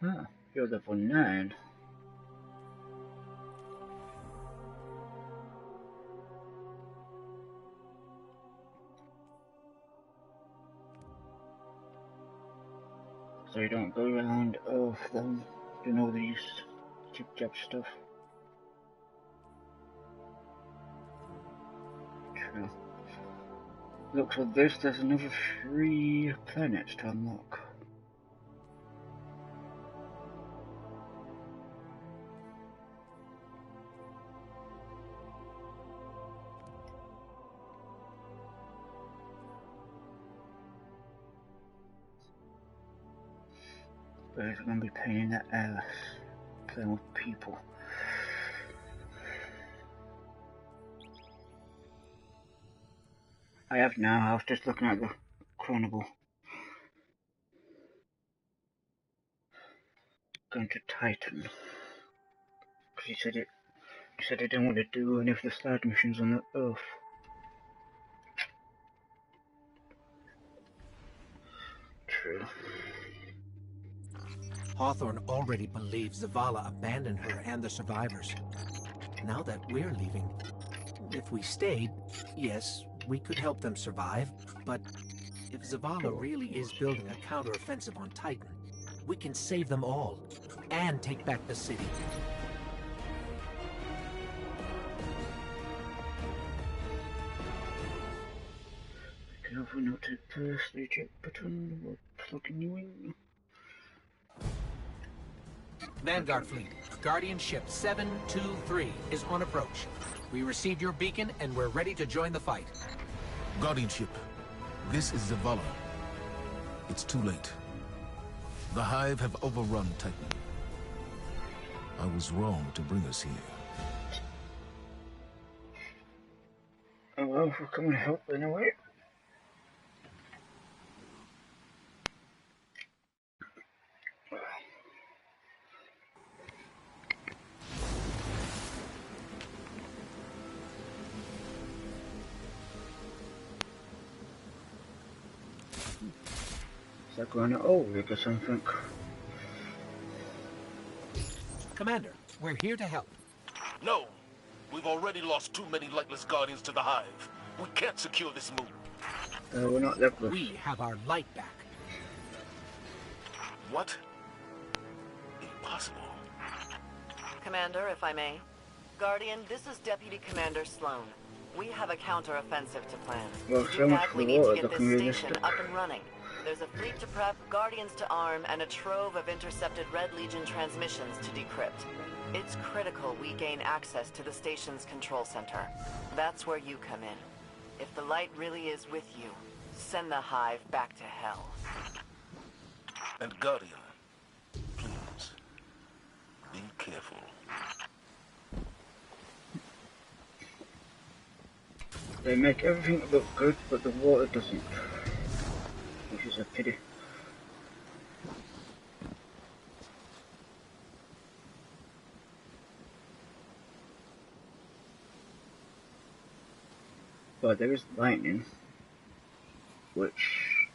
Ah, you're level 9. So you don't go around Earth then, doing all these jib-jab stuff. True. Looks like this, there's another 3 planets to unlock. But it's going to be a pain in the ass playing with people. I have now, I was just looking at the Chronicle. Going to Titan. Because he said he didn't want to do any of the side missions on the Earth. True. Hawthorne already believes Zavala abandoned her and the survivors. Now that we're leaving, if we stayed, yes, we could help them survive, but if Zavala really is building a counteroffensive on Titan, we can save them all and take back the city. Careful not to press the eject button or plugging you in. Vanguard Fleet, Guardian Ship 723 is on approach. We received your beacon and we're ready to join the fight. Guardian Ship, this is Zavala. It's too late. The Hive have overrun Titan. I was wrong to bring us here. Oh well, we'll come and help anyway. Is that going to rig or something? Commander, we're here to help. No! We've already lost too many lightless Guardians to the Hive. We can't secure this moon. We're not levelers. We have our light back. What? Impossible. Commander, if I may. Guardian, this is Deputy Commander Sloan. We have a counter-offensive to plan. Well, so much for we need to water, get looking this realistic. station up and running. There's a fleet to prep, Guardians to arm, and a trove of intercepted Red Legion transmissions to decrypt. It's critical we gain access to the station's control center. That's where you come in. If the light really is with you, send the Hive back to hell. And Guardian, please, be careful. They make everything look good, but the water doesn't. Which is a pity. But there is lightning, which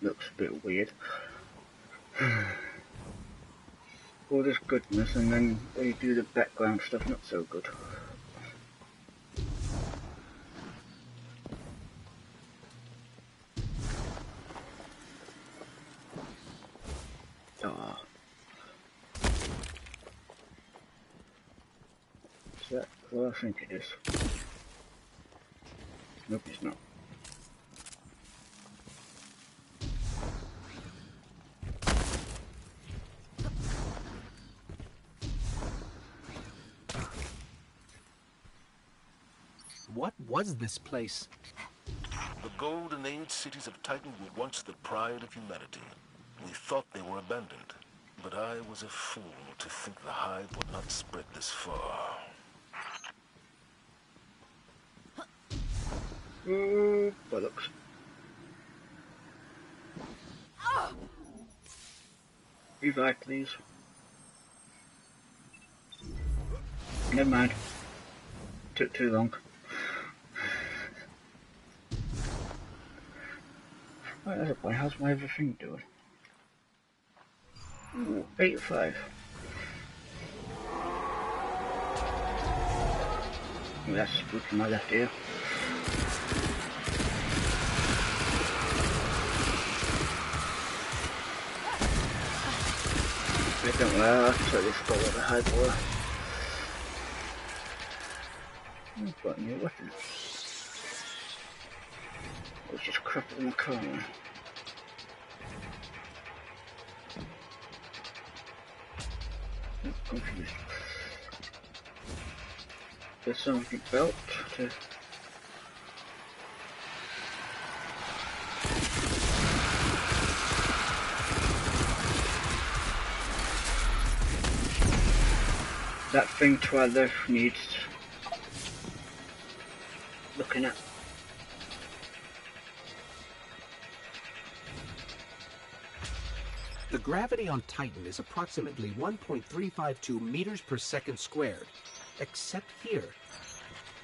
looks a bit weird. All this goodness, and then they do the background stuff not so good. Ah. Is that what I think it is? Nope, it's not. What was this place? The Golden Age cities of Titan were once the pride of humanity. We thought they were abandoned, but I was a fool to think the Hive would not spread this far. Bollocks. Revive, please. Never mind. Took too long. Right, that's a point. How's my other thing doing? Ooh, 85. Ooh, that's spooky my left ear. But don't worry, I totally forgot what the hype were. I've got a new weapon. It's just crap in the corner. I'm confused. There's something belt to... That thing to our left needs looking at. The gravity on Titan is approximately 1.352 meters per second squared. Except here.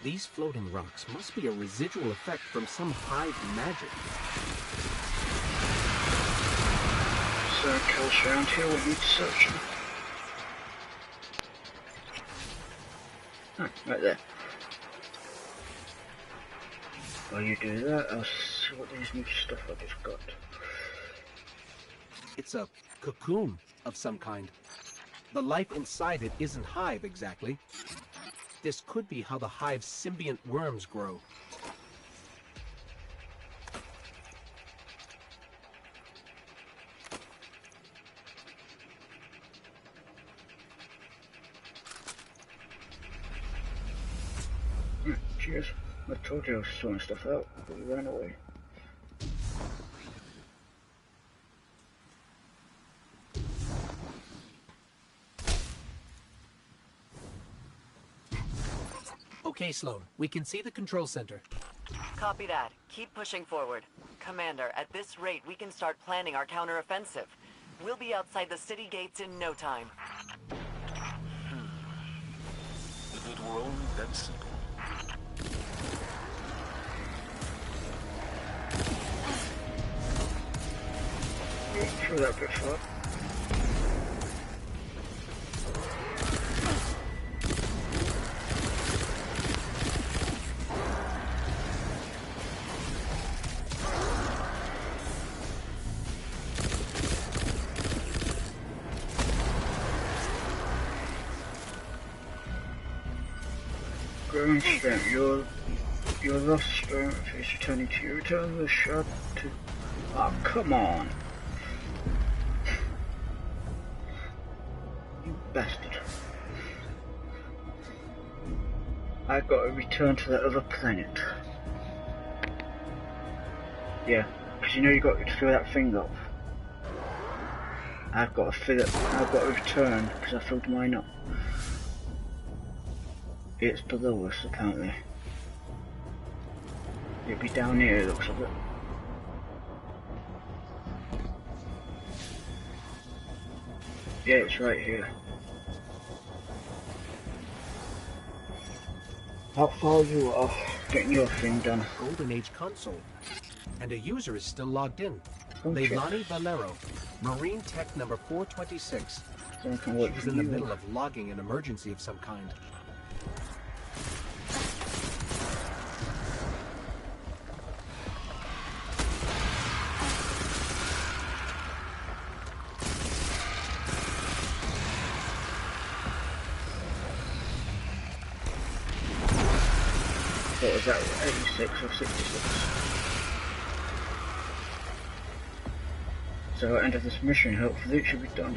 These floating rocks must be a residual effect from some hive magic. So kills around here will need searching. Oh, right there. While you do that, I'll see what this new stuff I just got. It's a cocoon of some kind. The life inside it isn't hive exactly. This could be how the hive's symbiont worms grow. Cheers. I told you I was sorting stuff out, but you ran away. Okay, Sloan, we can see the control center. Copy that. Keep pushing forward. Commander, at this rate, we can start planning our counteroffensive. We'll be outside the city gates in no time. If it were only that simple. Through that bit far. Growing strength, your lost strength is returning to you. Return the shot to... Oh, come on! You bastard. I've got to return to that other planet. Yeah, because you know you got to fill that thing up. I've got to fill it, I've got to return because I filled mine up. It's below us apparently. It'll be down here, it looks like it. Yeah, it's right here. How far are you off getting your thing done? Golden Age console. And a user is still logged in. Okay. Leilani Valero, Marine Tech number 426. So I can work She was for in the you. middle of logging an emergency of some kind. What was that, 86 or 66? So at the end of this mission, hopefully it should be done.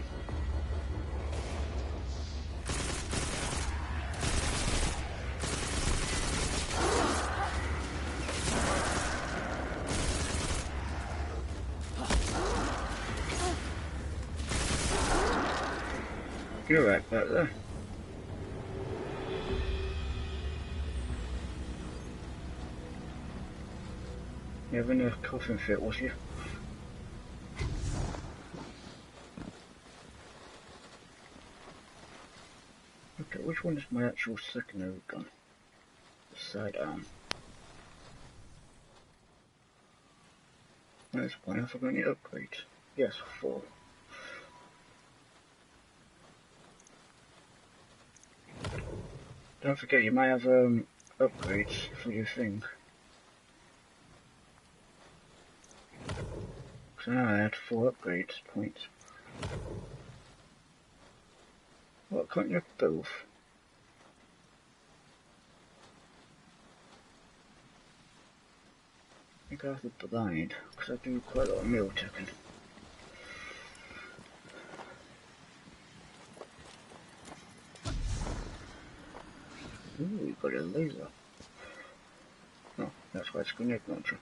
You're right back there. You having a coughing fit, was you? Okay, which one is my actual secondary gun? The sidearm. That's fine, I forgot any upgrades. Yes, 4. Don't forget, you might have upgrades for your thing. Because I know I had 4 upgrades points. What, can't you have both? I think I have the blind, because I do quite a lot of meal checking. Ooh, we got a laser. Oh, that's why it's a grenade launcher.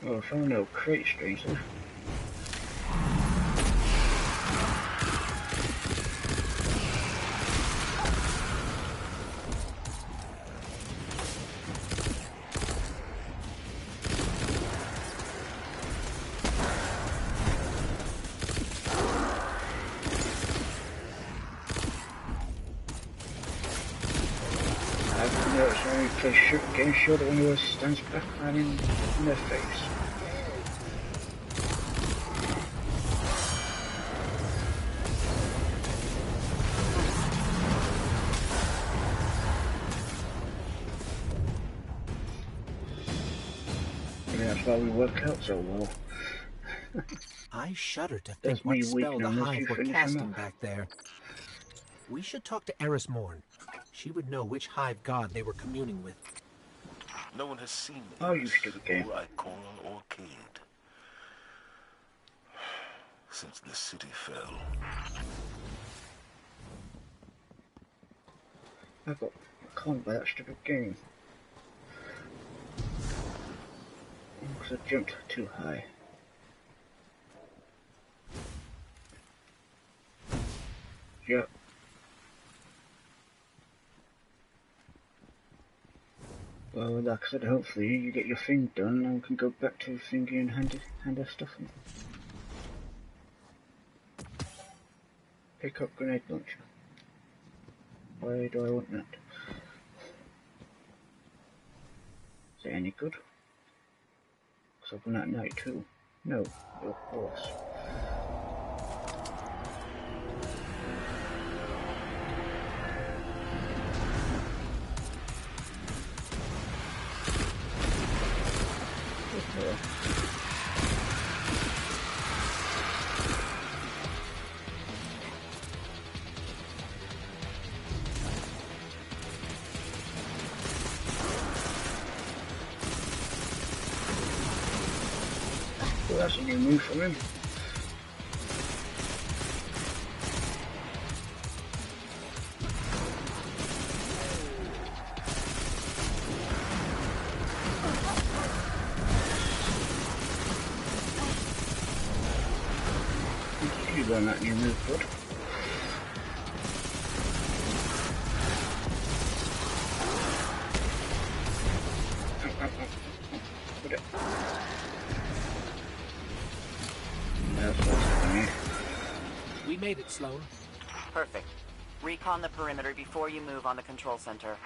Oh, I found no crate, strangely. I've noticed when we play getting shot when he stands back and in their face. Maybe that's why we work out so well. I shudder to That's think what me spell the weakening unless Hive you were finish him casting off. back there. We should talk to Eris Morn. She would know which Hive god they were communing with. No one has seen Oh, you Eris, stupid game. or Icorian or Cade since the city fell. I can't play that stupid game. Because I jumped too high. Yep. Well, like I said, hopefully you get your thing done and we can go back to thingy and hand our stuff in. Pick up grenade launcher. Why do I want that? Is it any good? Because I've run out of 92. No, of course. Well, that's a new move for him. You learn that new move, bud. Put it. That's what's happening. We made it, Sloan. Perfect. Recon the perimeter before you move on the control center.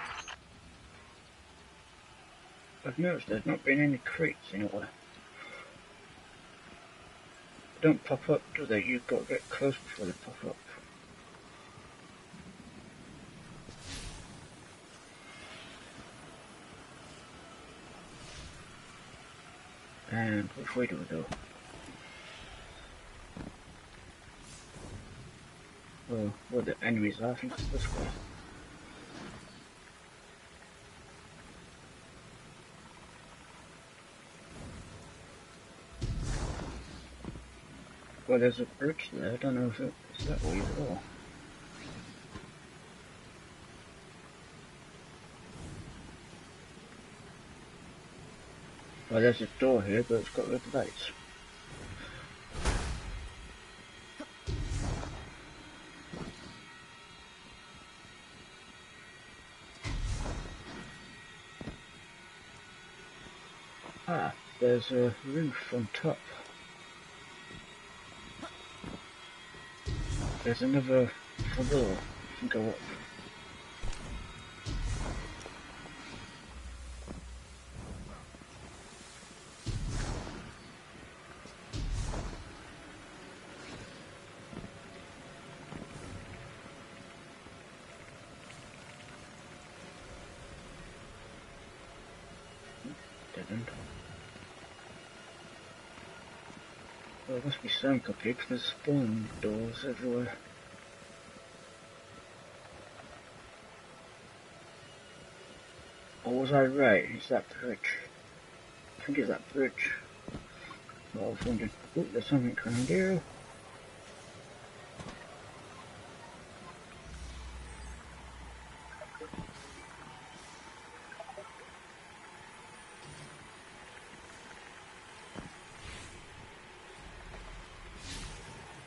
I've noticed there's not been any crates anywhere. They don't pop up, do they? You've got to get close before they pop up. And which way do we go? Well, where the enemies are, I think it's this way. Well, there's a bridge there, I don't know if it's that way at all. Well, there's a door here, but it's got red lights. Ah, there's a roof on top. There's another floor you can go up. then. Well, there must be some cupcakes, there's spawn doors everywhere. Or was I right? Is that bridge? I think it's that bridge. Well, I was wondering, oh, there's something around here.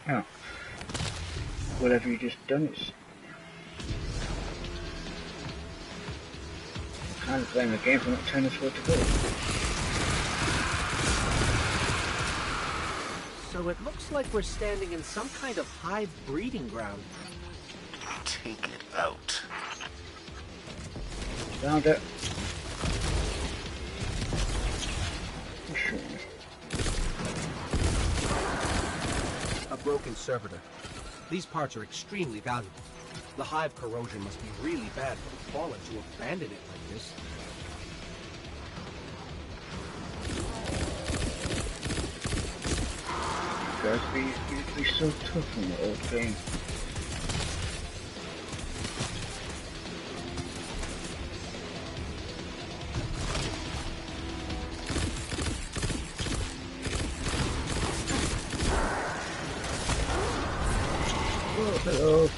Oh. Whatever you just done is kind of playing the game for not telling us where to go. So it looks like we're standing in some kind of hive breeding ground. Take it out. Found it. Sure. A broken servitor. These parts are extremely valuable. The hive corrosion must be really bad for the Fallen to abandon it like this. Guys, we used to be so tough in the old game. Oh, hello.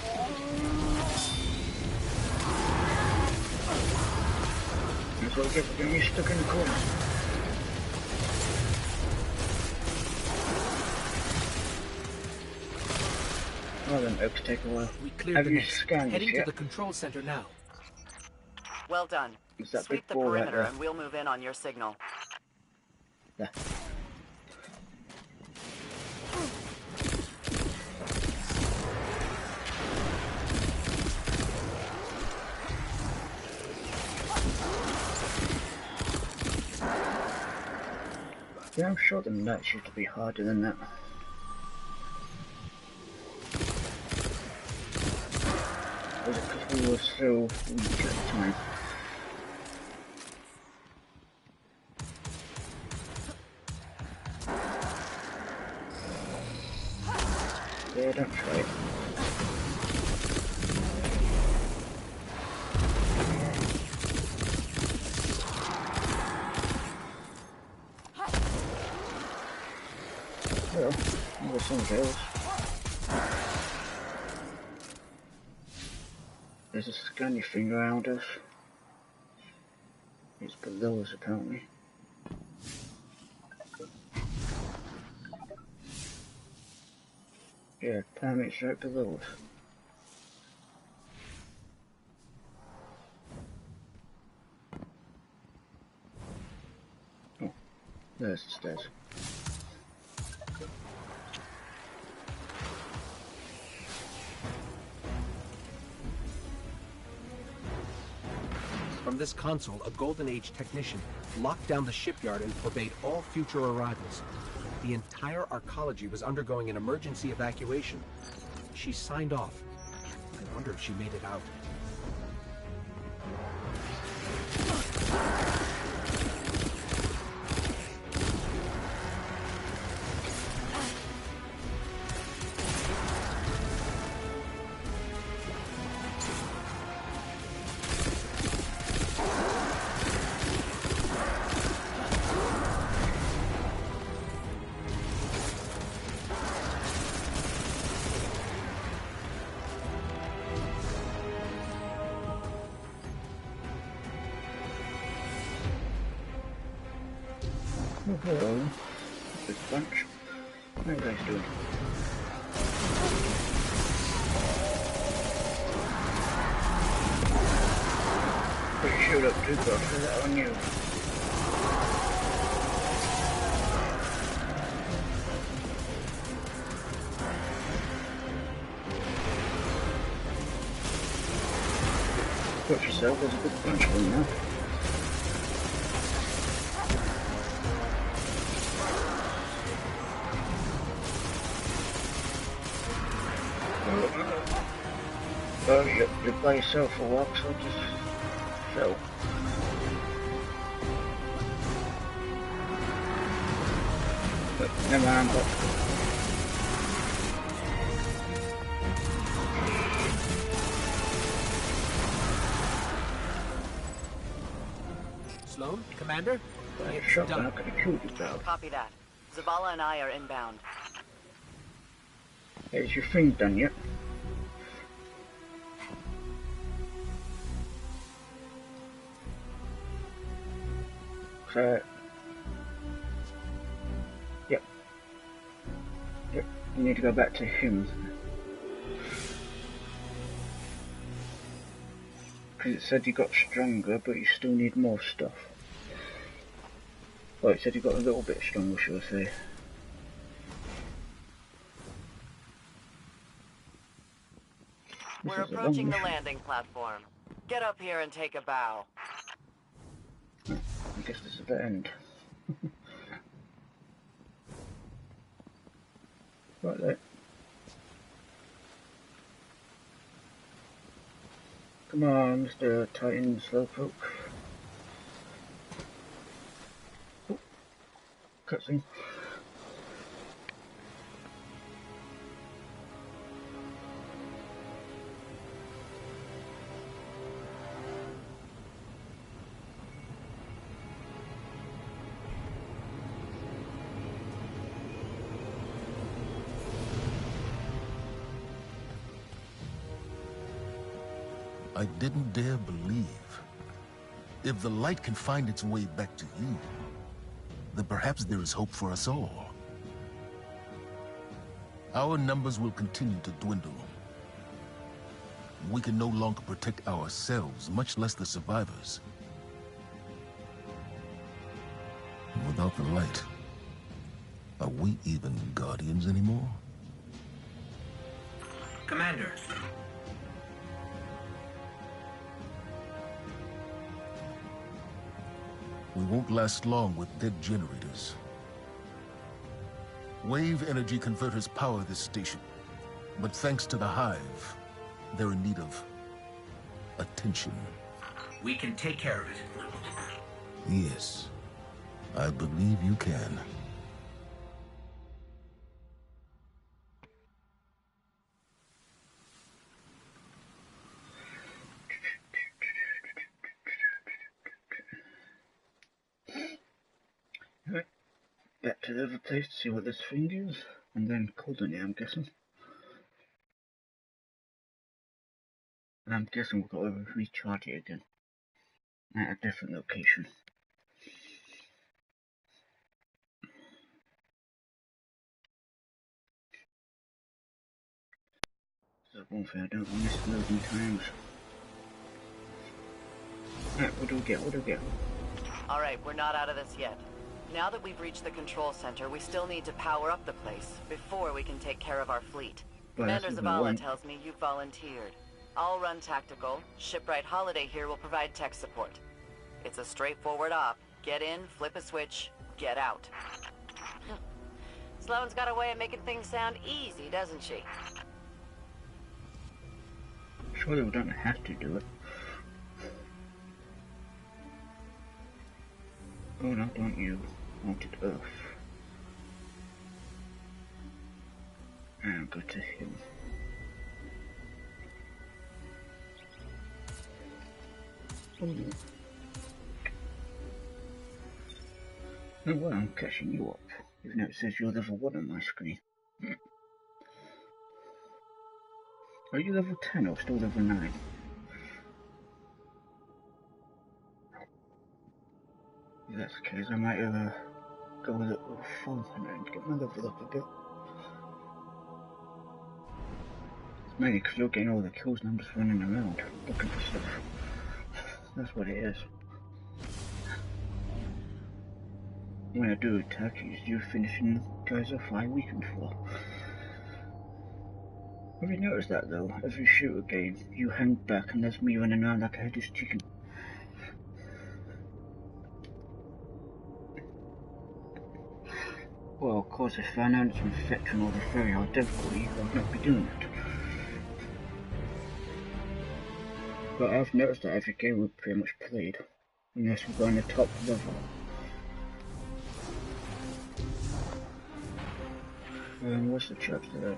That's what I get for getting me stuck in the corner. Well then, Oaks, take a while. We cleared Have the you nest. scanned Heading this to yet? the control center now. Well done. Is that Sweep big the ball right perimeter there? and we'll move in on your signal. Yeah. Yeah, I'm sure the nuts used to be harder than that. Was it because we were so weak at the time? Yeah, don't try it. Well, there's some else. There's a scanny thing around us. It's below us apparently. Yeah, apparently it's right below us. Oh, there's the stairs. From this console, a Golden Age technician locked down the shipyard and forbade all future arrivals. The entire arcology was undergoing an emergency evacuation. She signed off. I wonder if she made it out. Oh, hello. Big bunch. How are you guys doing? Pretty showed up too, but for that on you. Watch yourself, there's a big bunch of them now. Well, you're by yourself for a walk, so just chill. But never mind, but Sloan, Commander? that It's shotgun done. I could have killed you, pal. Copy that. Zavala and I are inbound. Hey, is your thing done yet? Yep. Yep, you need to go back to him. Because it said you got stronger, but you still need more stuff. Well, it said you got a little bit stronger, shall I say. We're approaching the landing platform. Get up here and take a bow. I guess this is the end. Right there. Come on, Mr. Titan Slowpoke. Oh, cutscene. I didn't dare believe. If the light can find its way back to you, then perhaps there is hope for us all. Our numbers will continue to dwindle. We can no longer protect ourselves, much less the survivors. Without the light, are we even Guardians anymore? Commander. We won't last long with dead generators. Wave energy converters power this station, but thanks to the Hive, they're in need of attention. We can take care of it. Yes, I believe you can. Right, back to the other place to see what this thing is, and then Colony, I'm guessing. And I'm guessing we've got to recharge it again at a different location. That's one thing I don't miss loading times. Right, what do we get? What do we get? Alright, we're not out of this yet. Now that we've reached the control center, we still need to power up the place before we can take care of our fleet. Well, Commander that's Zavala one. tells me you've volunteered. I'll run tactical. Shipwright Holiday here will provide tech support. It's a straightforward op. Get in, flip a switch, get out. Sloan's got a way of making things sound easy, doesn't she? Surely we don't have to do it. Oh no, don't you. Wanted Earth. And go to him. Oh no. No way, I'm catching you up. Even though it says you're level 1 on my screen. Are you level 10 or still level 9? If that's the case, I might go a little further and get my level up a bit. It's mainly because you're getting all the kills and I'm just running around looking for stuff. That's what it is. When I do attack, it's you finishing guys off I weakened for. Have you noticed that though? Every shooter game, you hang back and there's me running around like a headless chicken. Well, of course, if I know it's an infection or the very hard difficulty, I'd not be doing it. But I've noticed that every game we've pretty much played, unless we go on the top level. What's the chapter there?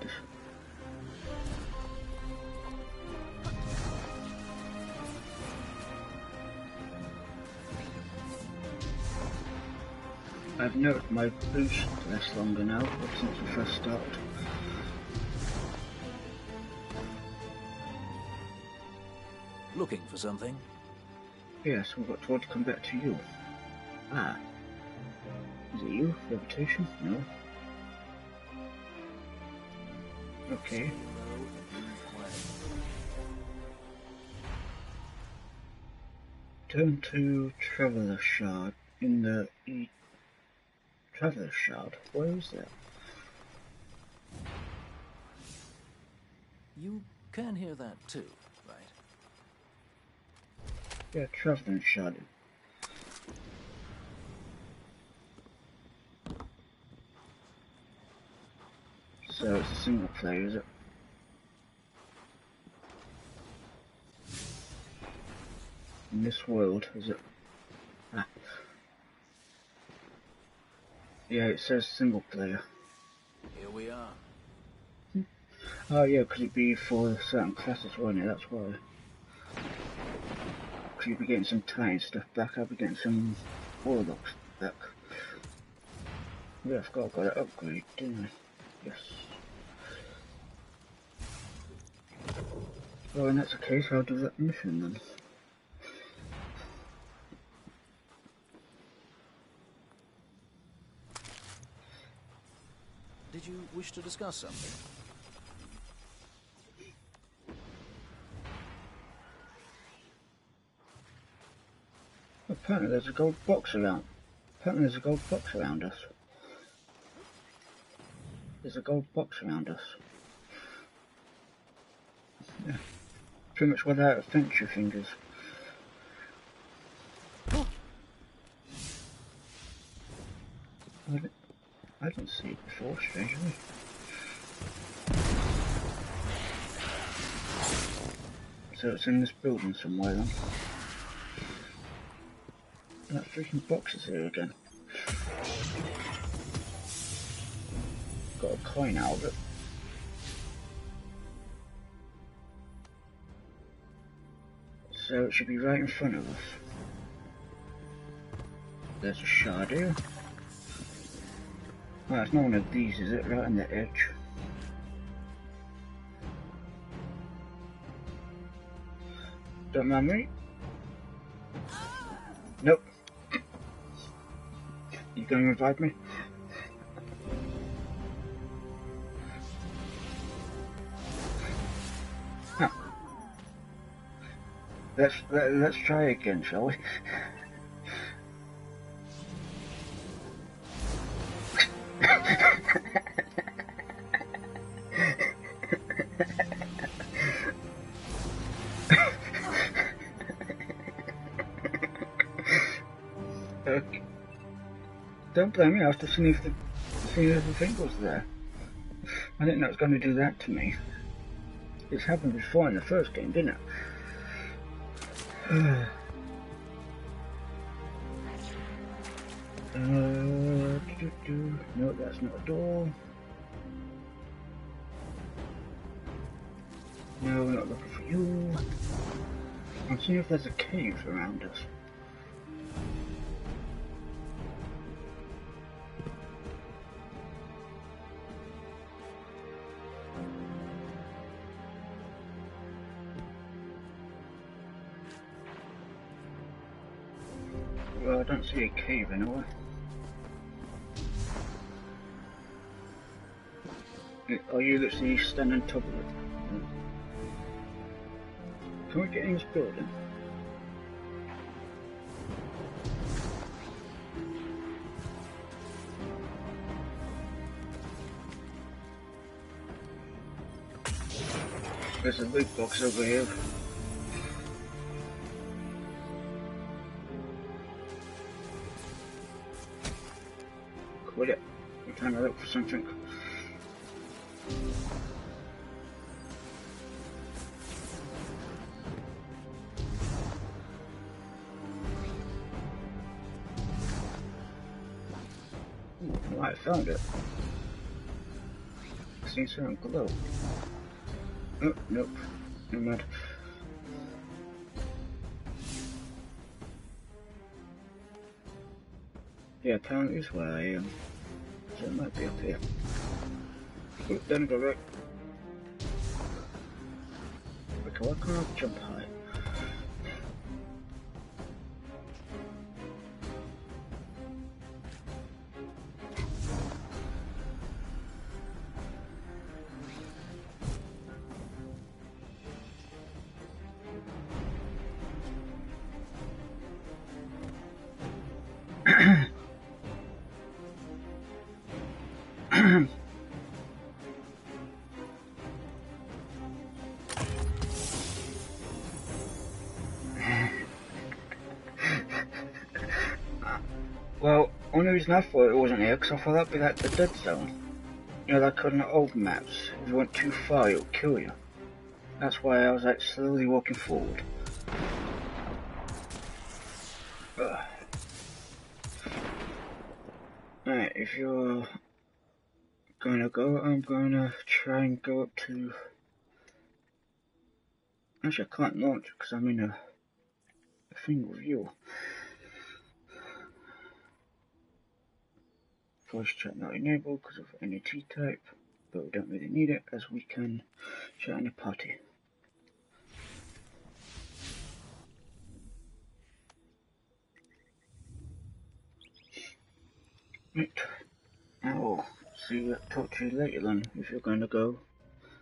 I've noticed my boost lasts longer now, but since we first started. Looking for something? Yes, we've got told to come back to you. Ah. Is it you? Levitation? No. Okay. Turn to Traveler Shard in the Traveler Shard? Where is that? You can hear that too, right? Yeah, Traveler Shard. So it's a single player, is it? In this world, is it? Ah. Yeah, it says single player. Here we are. Oh yeah, could it be for certain classes, won't it? That's why. Could you be getting some Titan stuff back? I'll be getting some Warlocks back. Yeah, I forgot I got an upgrade, didn't I? Yes. Well, in that's the case, I'll do that mission then. Did you wish to discuss something? Apparently there's a gold box around. Apparently there's a gold box around us. There's a gold box around us. Yeah. Pretty much without fence your fingers. I didn't see it before, strangely. So it's in this building somewhere then. That freaking box is here again. Got a coin out of it. So it should be right in front of us. There's a shard here. Well, it's not one of these, is it? Right on the edge. Don't mind me. Nope. You gonna revive me? Huh. Let's try again, shall we? Okay. Don't blame me, I was just seeing if the thing was there. I didn't know it was going to do that to me. It's happened before in the first game, didn't it? No, that's not a door. No, we're not looking for you. I'm seeing if there's a cave around us. Well, I don't see a cave anywhere. Are you literally standing on top of it? Can we get in this building? There's a loot box over here. Quit it. I'm trying to look for something. Ooh, I found it. seen something glow. Oh, nope. Never mind. Yeah, apparently is where I am. So it might be up here. Oh, then I go right. Okay, why can't I jump high? Well, only reason I thought it wasn't here, because I thought that'd be like the dead zone. You know, like on the old maps, if you went too far, it'll kill you. That's why I was like slowly walking forward. Alright, if you're gonna go, I'm gonna try and go up to... Actually, I can't launch because I'm in a thing with you. Voice chat not enabled because of NAT type, but we don't really need it as we can chat in a party. Right, I'll talk to you later then if you're going to go.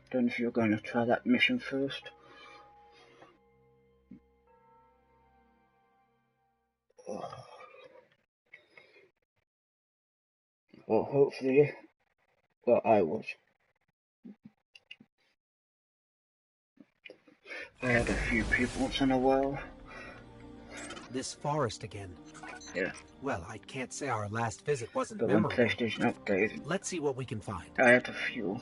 Don't know if you're going to try that mission first. Well, hopefully, well, I was. I had a few people once in a while. This forest again. Yeah. Well, I can't say our last visit wasn't But when memorable. PlayStation updated, Let's see what we can find. I had a few.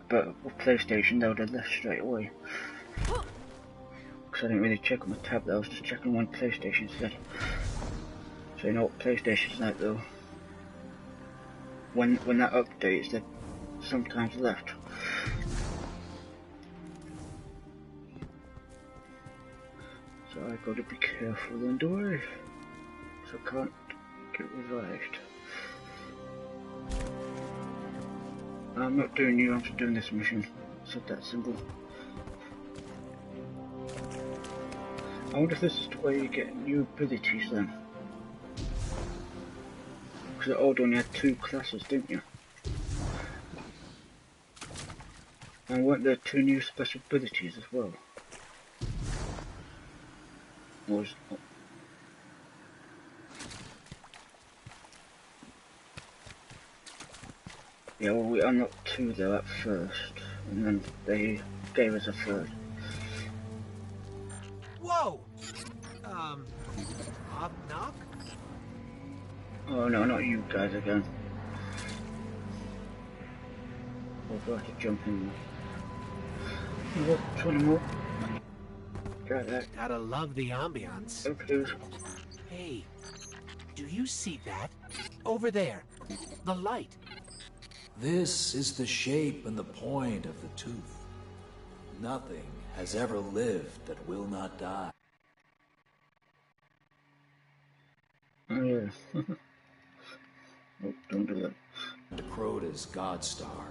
But with PlayStation, they would have left straight away. Because I didn't really check on my tablet, I was just checking on PlayStation instead. So you know what PlayStation's like though. When that updates, they sometimes left. So I gotta be careful then, do I? So I can't get revived. I'm not doing you, I'm just doing this mission. Said that simple. I wonder if this is the way you get new abilities then. Because the old one you had 2 classes, didn't you? And weren't there 2 new special abilities as well? Was yeah, well we unlocked 2 though at first, and then they gave us a 3rd. Whoa! Knock? Oh no, not you guys again. We'll have to jump in. Look, 20 more. Got that. Gotta love the ambiance. Okay. Hey, do you see that? Over there. The light. This is the shape and the point of the tooth. Nothing has ever lived that will not die. Oh yeah. Oh, don't do that. The Crota's Godstar.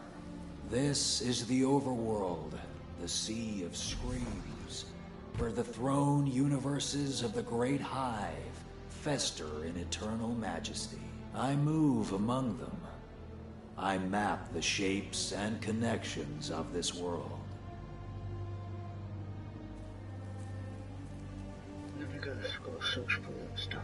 This is the overworld, the Sea of Screams, where the throne universes of the Great Hive fester in eternal majesty. I move among them. I map the shapes and connections of this world. Never gotta go search for that stuff.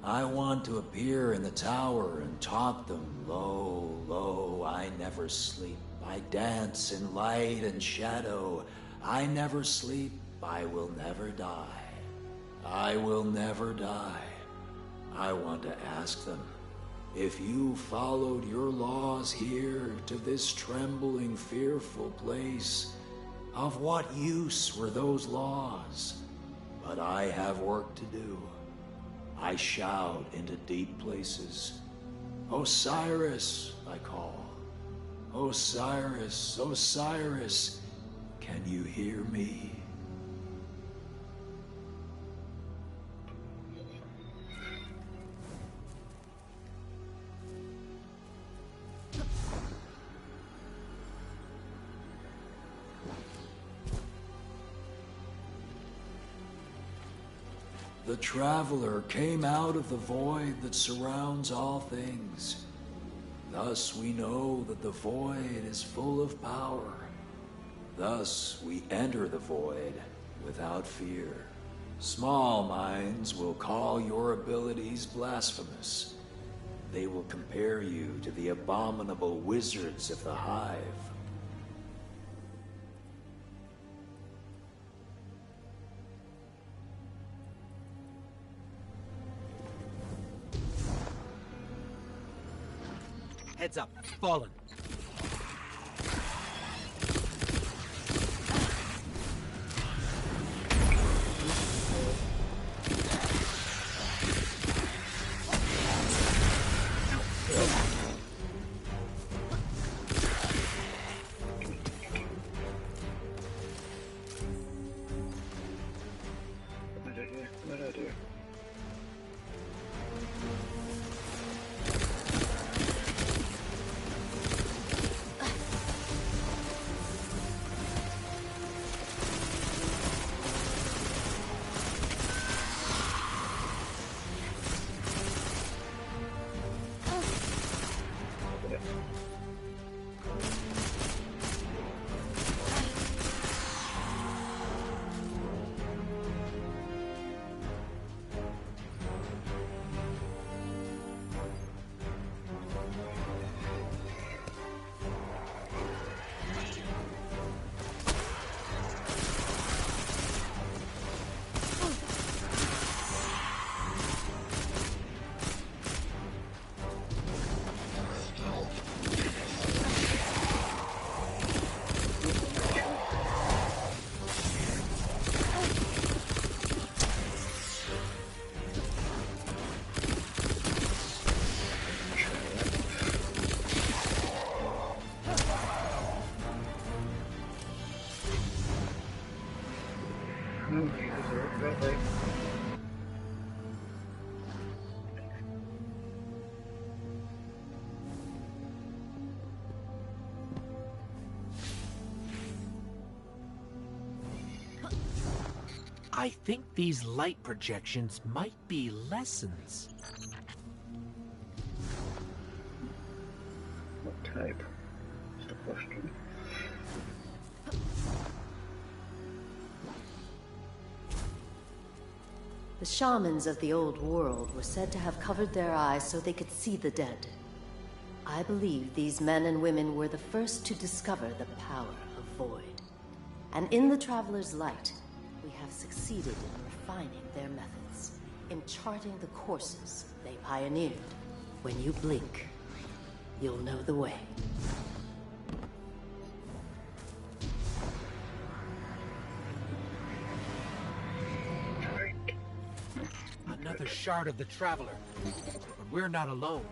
I want to appear in the tower and taunt them, lo, lo, I never sleep. I dance in light and shadow. I never sleep, I will never die. I will never die. I want to ask them, if you followed your laws here to this trembling, fearful place, of what use were those laws? but I have work to do. I shout into deep places. Osiris, I call. Osiris, Osiris, can you hear me? The traveler came out of the void that surrounds all things. Thus we know that the void is full of power. Thus we enter the void without fear. Small minds will call your abilities blasphemous. They will compare you to the abominable wizards of the Hive. Heads up, Fallen. What I do? I think these light projections might be lessons. What type? That's the question. The shamans of the old world were said to have covered their eyes so they could see the dead. I believe these men and women were the first to discover the power of void. And in the Traveler's Light, we have succeeded in refining their methods, in charting the courses they pioneered. When you blink, you'll know the way. Another shard of the Traveler. But we're not alone.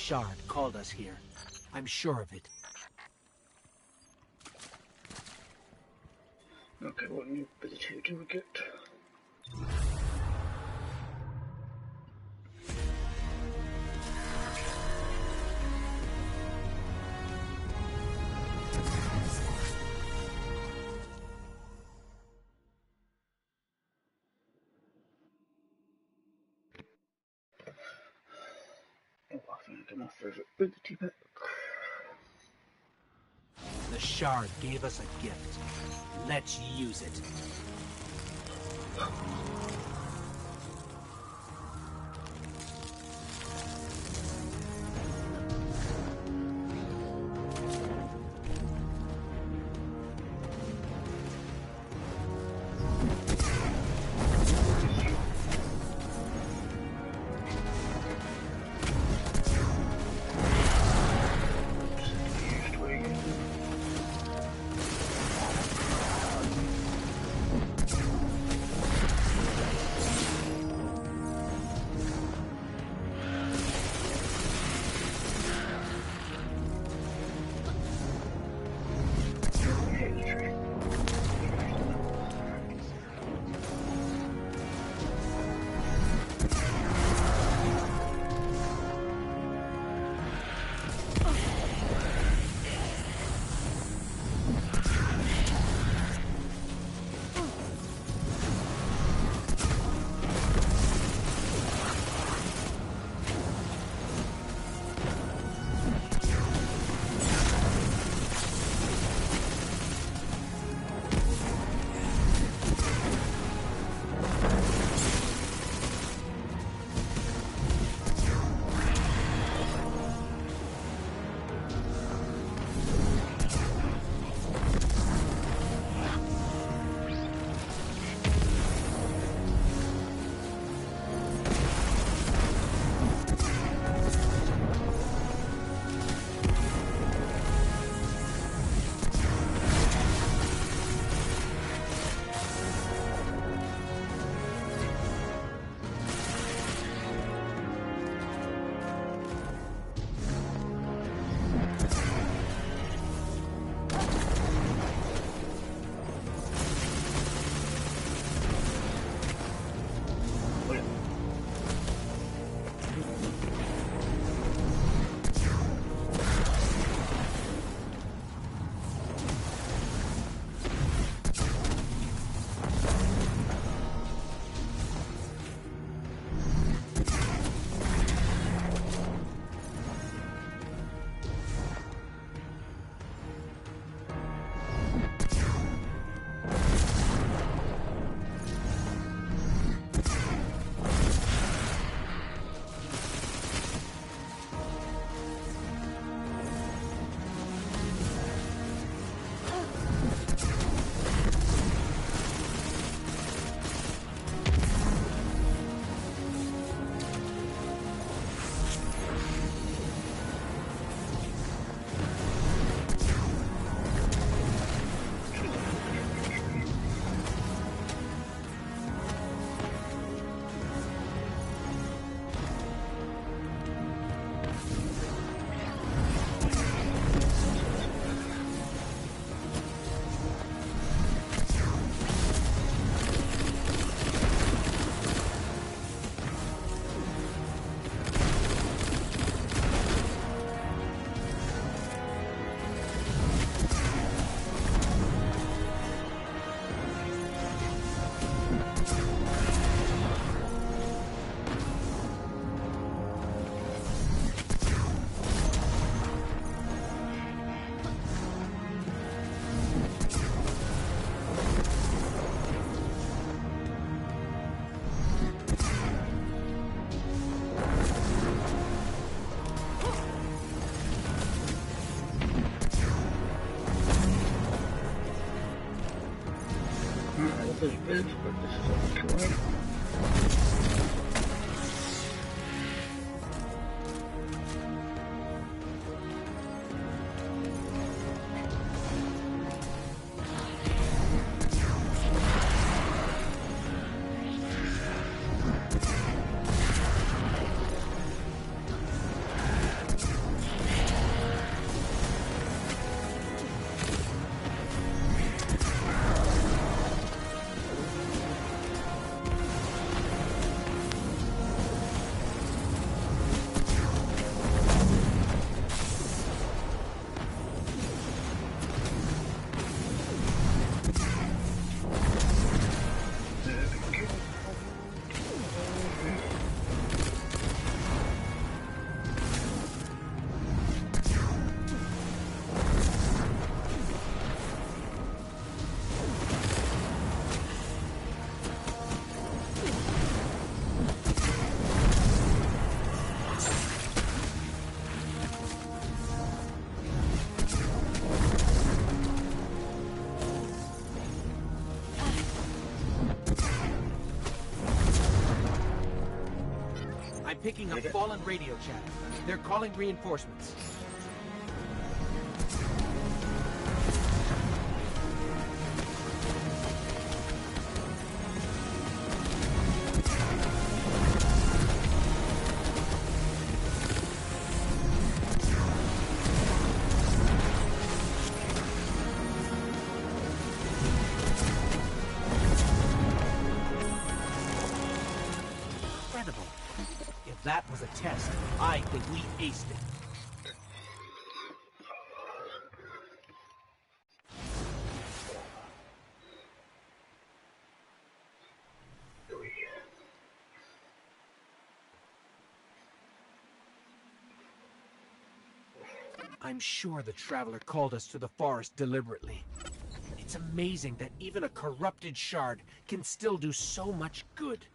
Shard called us here. I'm sure of it. Okay, what new ability do we get? Oh, I think I get my favorite ability back. The Shard gave us a gift. Let's use it. This is, but this is okay. picking up fallen radio chatter. They're calling reinforcements. If that was a test, I think we aced it. I'm sure the Traveler called us to the forest deliberately. It's amazing that even a corrupted shard can still do so much good.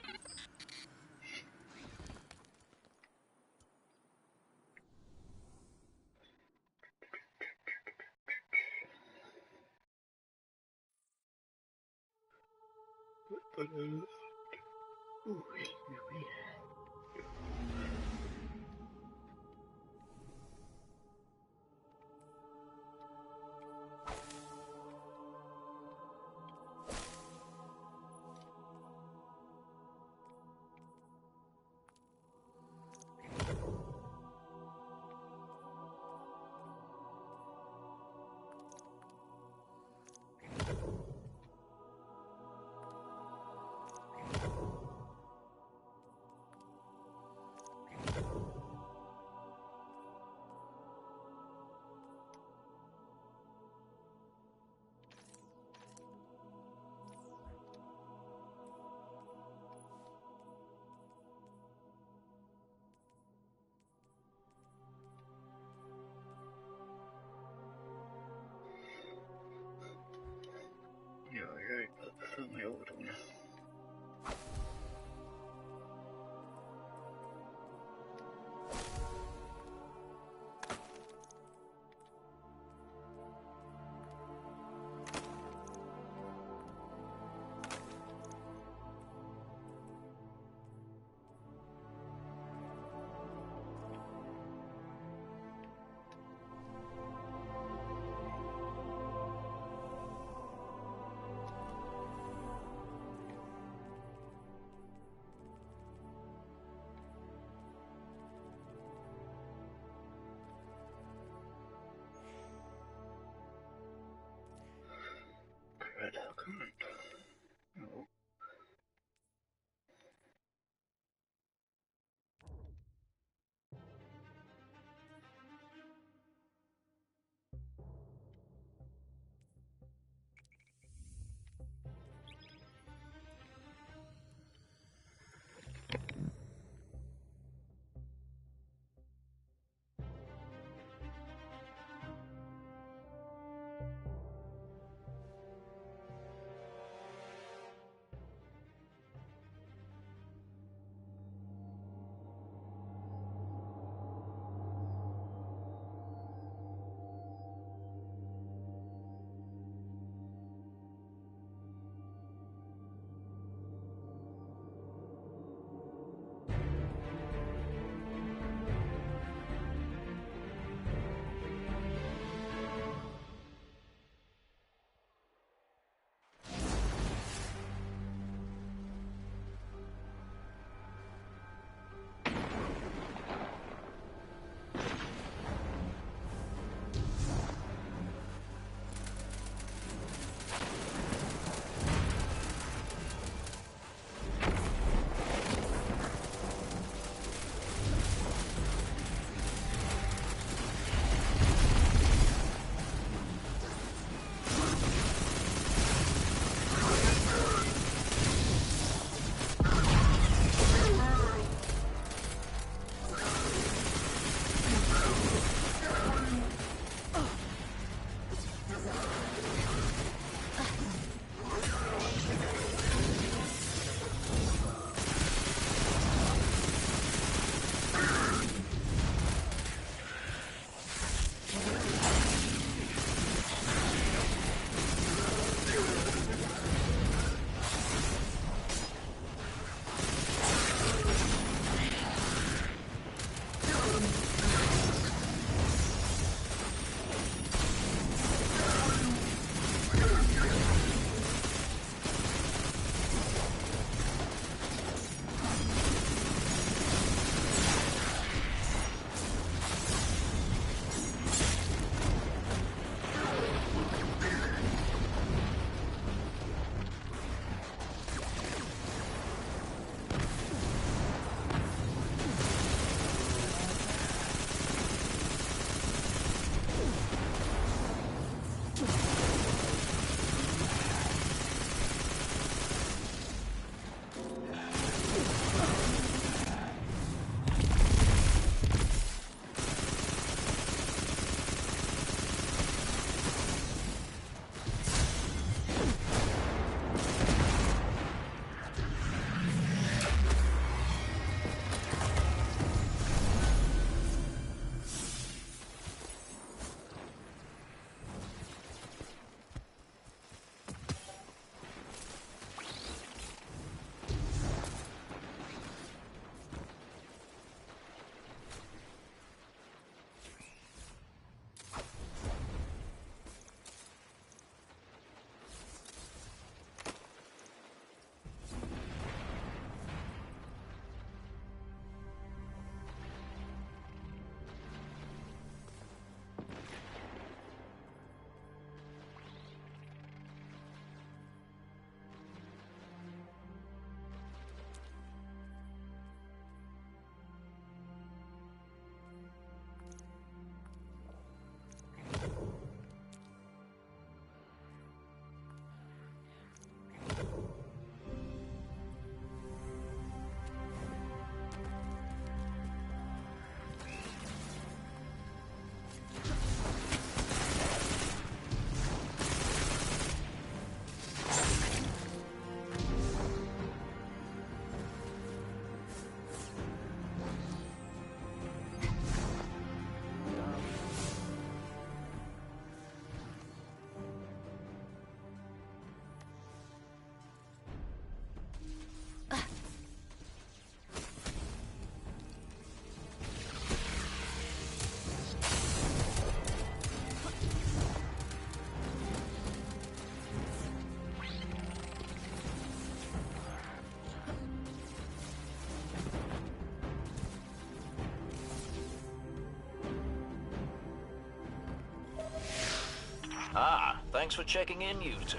Ah, thanks for checking in, you two.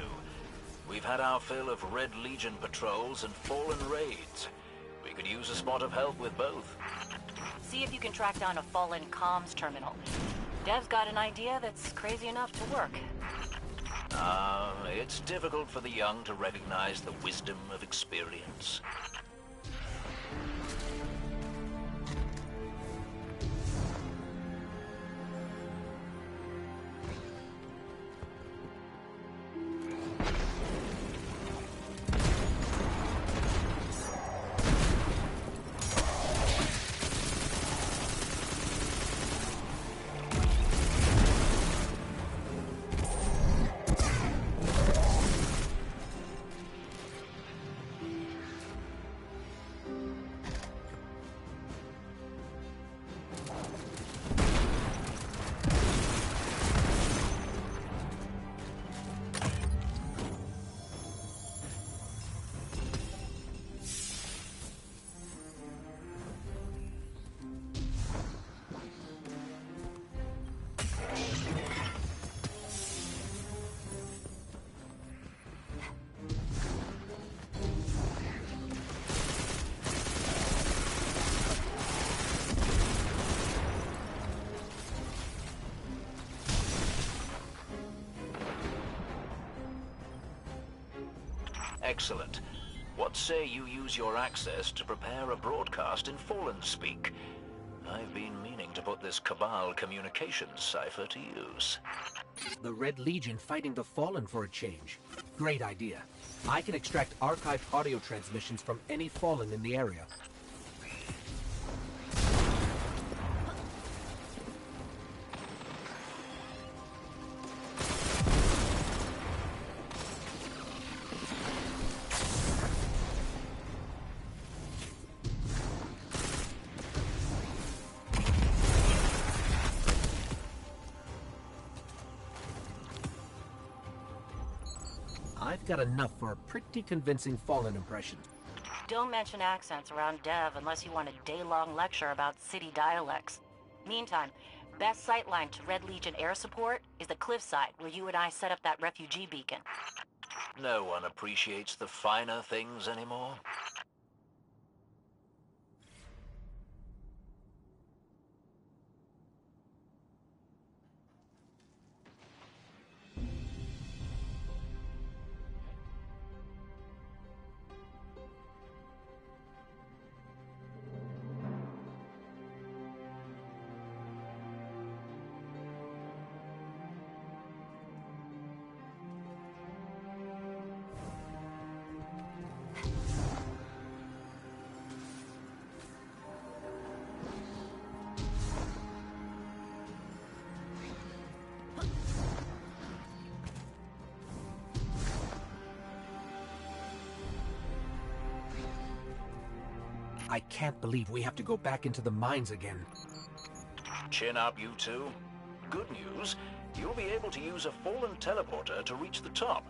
We've had our fill of Red Legion patrols and Fallen raids. We could use a spot of help with both. See if you can track down a Fallen comms terminal. Dev's got an idea that's crazy enough to work. It's difficult for the young to recognize the wisdom of experience. Excellent. What say you use your access to prepare a broadcast in Fallen speak? I've been meaning to put this Cabal communications cipher to use. The Red Legion fighting the Fallen for a change. Great idea. I can extract archived audio transmissions from any Fallen in the area. I've got enough for a pretty convincing Fallen impression. Don't mention accents around Dev unless you want a day-long lecture about city dialects. Meantime, best sightline to Red Legion air support is the cliffside where you and I set up that refugee beacon. No one appreciates the finer things anymore. I can't believe we have to go back into the mines again. Chin up, you two. Good news, you'll be able to use a Fallen teleporter to reach the top.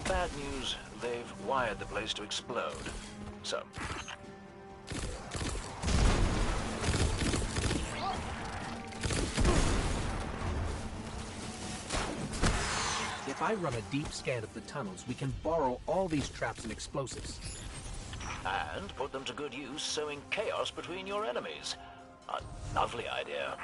Bad news, they've wired the place to explode. So... If I run a deep scan of the tunnels, we can borrow all these traps and explosives. And put them to good use sowing chaos between your enemies. A lovely idea.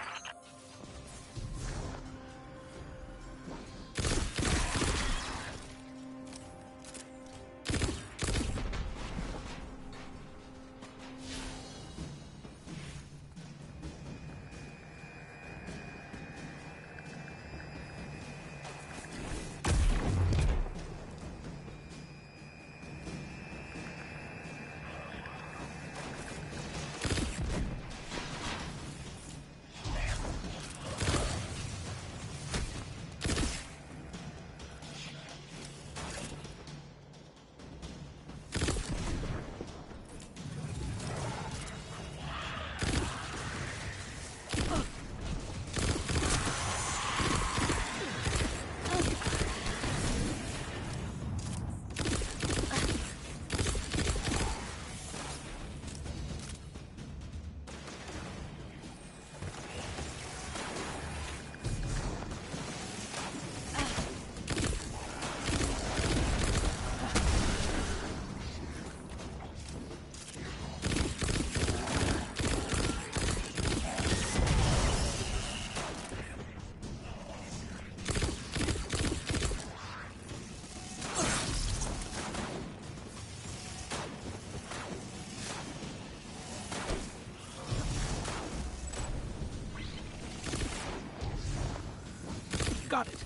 Got it.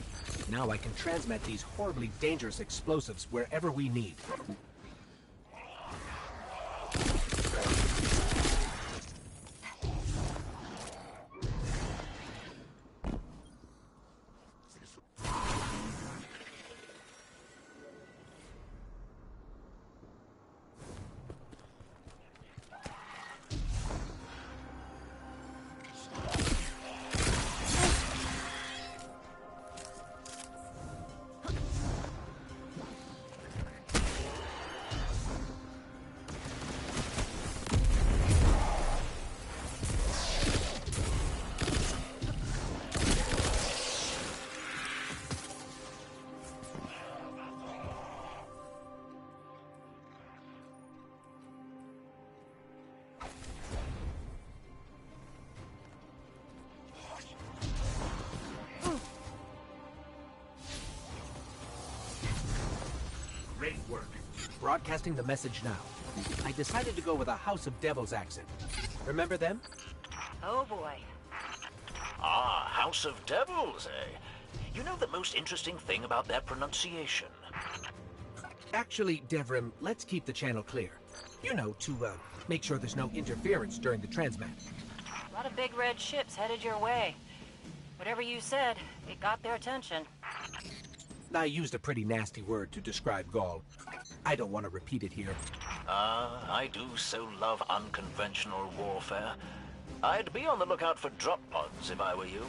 Now I can transmit these horribly dangerous explosives wherever we need. Great work. Broadcasting the message now. I decided to go with a House of Devils accent. Remember them? Oh boy. Ah, House of Devils, eh? You know the most interesting thing about their pronunciation? Actually, Devrim, let's keep the channel clear. You know, to make sure there's no interference during the transmat. A lot of big red ships headed your way. Whatever you said, it got their attention. I used a pretty nasty word to describe Gaul. I don't want to repeat it here. I do so love unconventional warfare. I'd be on the lookout for drop pods if I were you.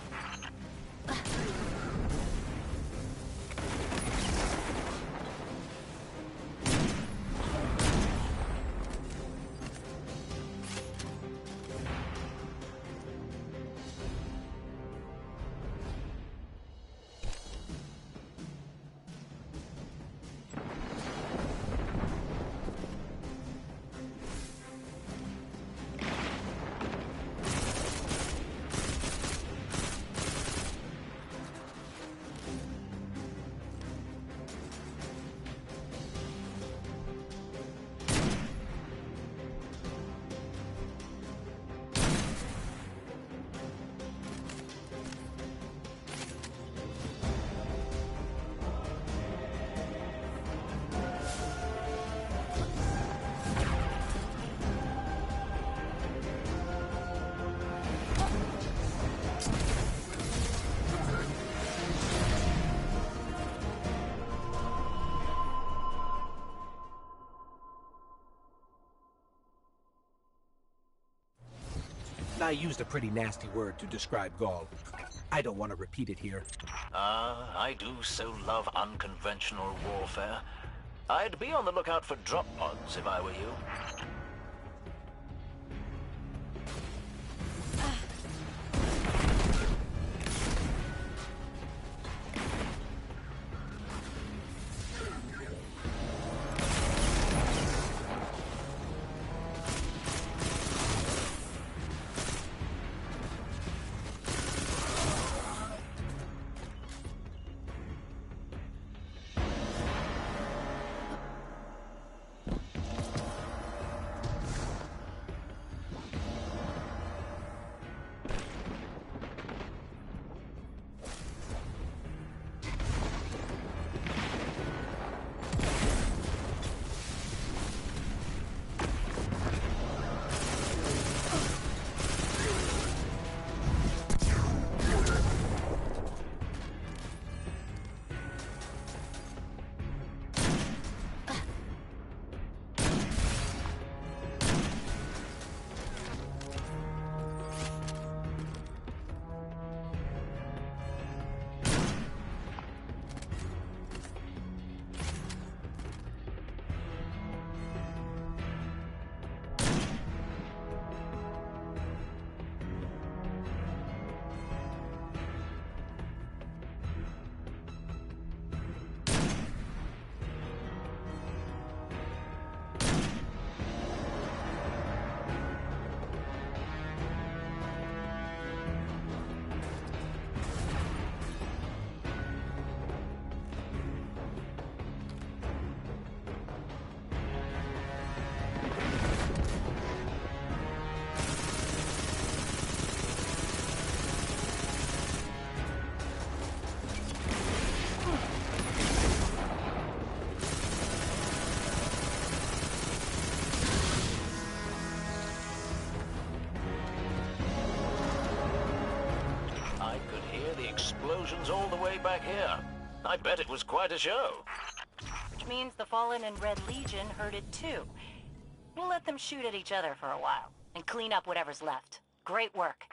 I used a pretty nasty word to describe Gaul. I don't want to repeat it here. I do so love unconventional warfare. I'd be on the lookout for drop pods if I were you. explosions all the way back here. I bet it was quite a show. Which means the Fallen and Red Legion heard it too. We'll let them shoot at each other for a while, and clean up whatever's left. Great work.